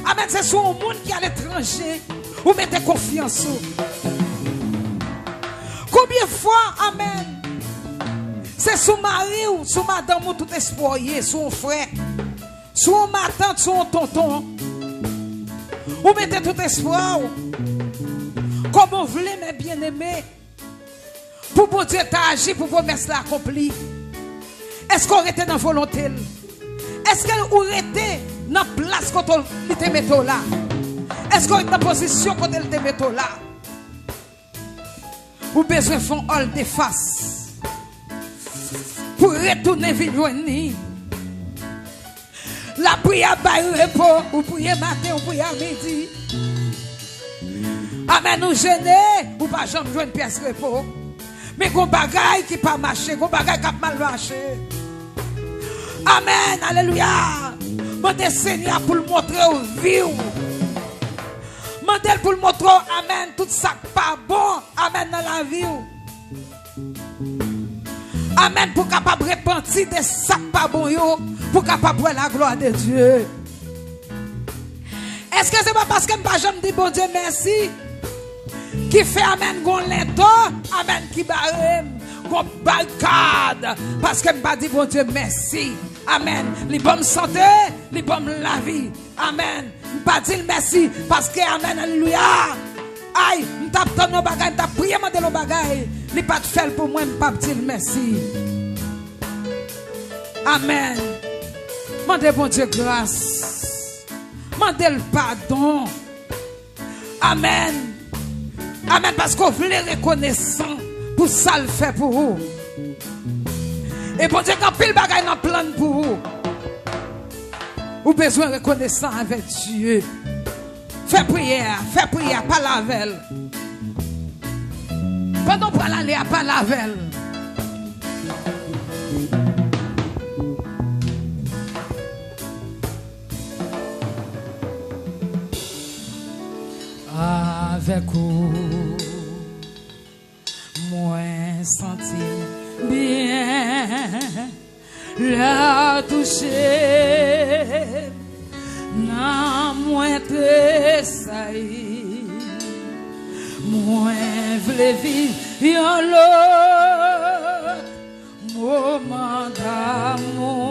amen, c'est sur un monde qui est à l'étranger. Vous mettez confiance. Combien de fois, amen. C'est son mari ou son madame ou tout espoir, son frère, son ma tante, son tonton. Vous mettez tout espoir. Comme on voulait, mes bien-aimés, pour bon Dieu t'agir, pour promesse l'accomplir. Est-ce qu'on était dans la volonté? Est-ce qu'elle aurait été dans la place quand on était mis là? Est-ce qu'on est dans la position quand elle était mis là? Vous avez besoin de faire un all de face. Pour retourner venir. La prière baille repos, ou prier matin, ou prier midi. Amen, nous gêner, ou pas jamais jouer une pièce repos. Mais qu'on bagaille qui pas marcher, qu'on bagaille qui a mal marché. Amen, alléluia. Mandez Seigneur pour le montrer au vieux. Mandez pour le montrer, amen, tout ça pas bon, amen, dans la vie. Amen, pour capable repentir de ça pas bon yo, pour capable voir la gloire de Dieu. Est-ce que c'est pas parce que je me dis bon Dieu merci qui fait amen gon lento, amen qui barème, gon barricade parce que me dit bon Dieu merci. Amen. Li bon santé, li bon la vie. Amen. Pas dire merci parce que amen alléluia. Aïe, m't'a donné nos bagages, m't'a prié mandé nos bagages. Li pas de faire pour moi, m'pas dire merci. Amen. Mandez bon Dieu grâce. Mandez le pardon. Amen. Amen parce qu'on voulait reconnaissant pour ça le fait pour vous. Et bon Dieu quand pile bagaille dans plan pour vous. Vous besoin reconnaissant avec Dieu. Fais prière, pas la veille. Pendant pour aller à pas la veille. Avec vous, moi senti bien la toucher. Non, moi tressailli, moi v'le vivre l'autre moment d'amour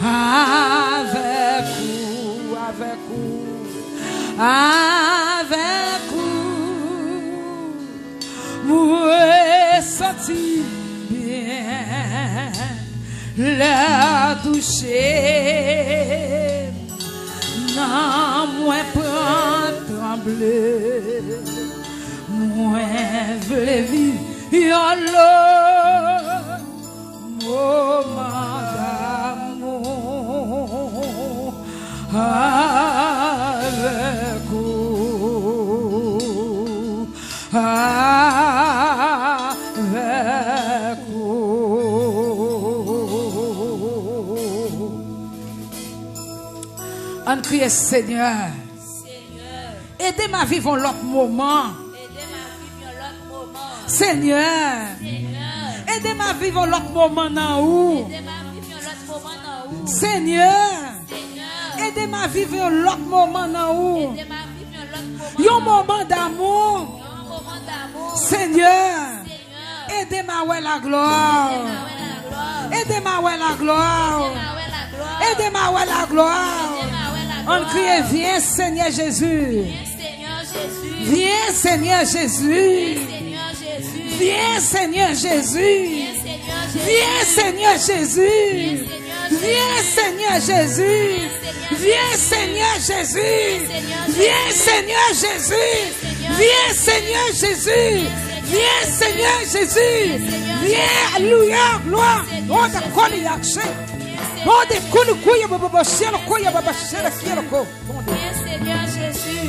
avec vous, avec vous, moi senti bien la toucher, non, moi prend trembler, moi v'le vivre l'autre moment d'amour. avec vous, avec vous. On crie Seigneur, aidez-moi à vivre l'autre moment. Seigneur, aidez-moi à vivre l'autre moment dans où. Seigneur, aidez-moi à vivre l'autre moment dans où. Un moment d'amour. Seigneur, aidez-moi à voir la gloire. Aidez-moi à voir la gloire. Aidez-moi à voir la gloire. On crie, viens Seigneur Jésus. Viens Seigneur Jésus. Viens Seigneur Jésus. Viens Seigneur Jésus. Viens Seigneur Jésus. Viens Seigneur Jésus. Viens Seigneur Jésus. Viens Seigneur Jésus. Viens Seigneur Jésus. Viens, alléluia, gloire. On te connaît l'action. On te connaît couille, baba cielo, couille, baba cielo, cielo, co. Viens Seigneur Jésus.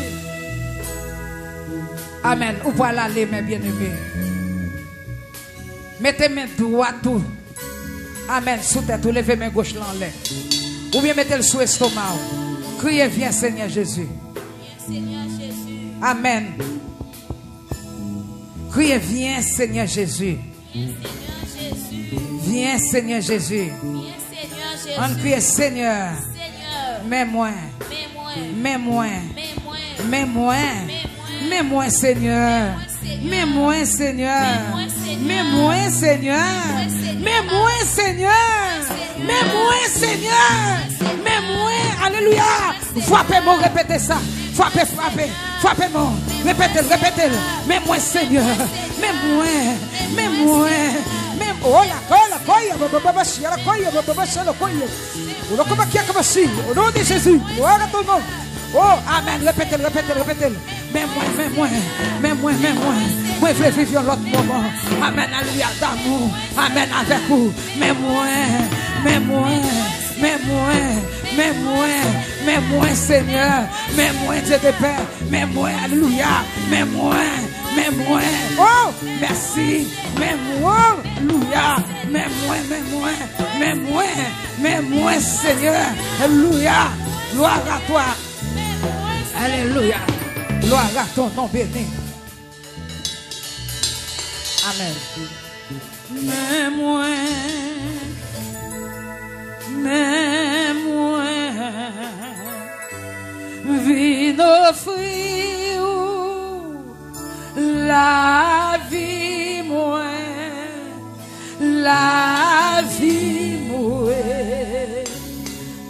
Amen. Ou voilà les mes bien-aimés. Mettez mes doigts tout. Amen. Sous tête, ou levez mes gauche en l'air. Ou bien mettez le sous estomac. Criez, viens Seigneur Jésus. Viens Seigneur Jésus. Amen. Criez, viens Seigneur Jésus. Viens Seigneur Jésus. On crie Seigneur. Mets-moi. Mets-moi. Mets-moi. Mets-moi Seigneur. Mets-moi Seigneur. Mets-moi Seigneur. Mets-moi Seigneur. Mets-moi Seigneur. Mets-moi. Alléluia. Frappez-moi, répétez ça. Frappez, frappez. Frappez-moi. Répétez-le, répétez-le. Mets-moi Seigneur. Mets-moi. Mets-moi. Oh la coille, la coille. Au nom de Jésus. Gloire à ton nom. Oh, amen. Répétez-le, répétez-le, répétez-le. Mets-moi. Moi, je veux vivre l'autre moment. Amen, alléluia, d'amour. Amen, avec vous. Mets-moi, Seigneur. Mets-moi, Dieu de paix. Mets-moi, alléluia. Mets-moi. Oh, merci. Mets-moi, alléluia. Mets-moi, Seigneur. Alléluia. Gloire à toi. Alléluia. Gloire à ton nom béni. Amen. Mets-moi. Viens offrir la vie, moi,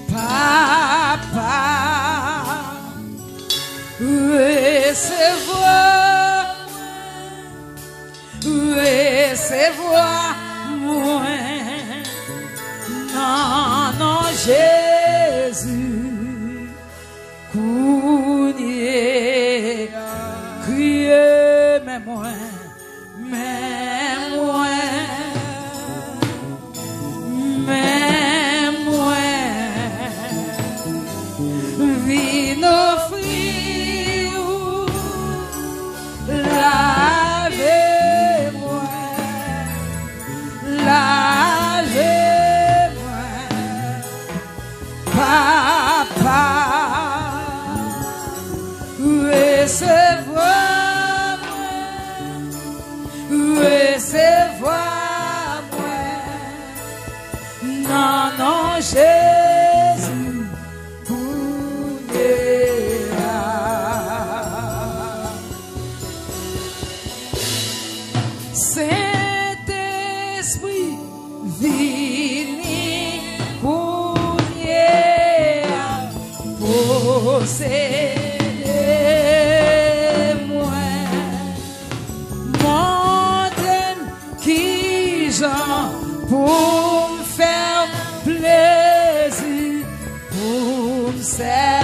papa, recevoir, moi, non, Jésus, courir, crier, mais moi, vin offrir lavez-moi, papa, recevoir-moi, non, Jésus, Saint-Esprit, vini possédez-moi, montagne qui j'en pour me faire plaisir, pour me servir.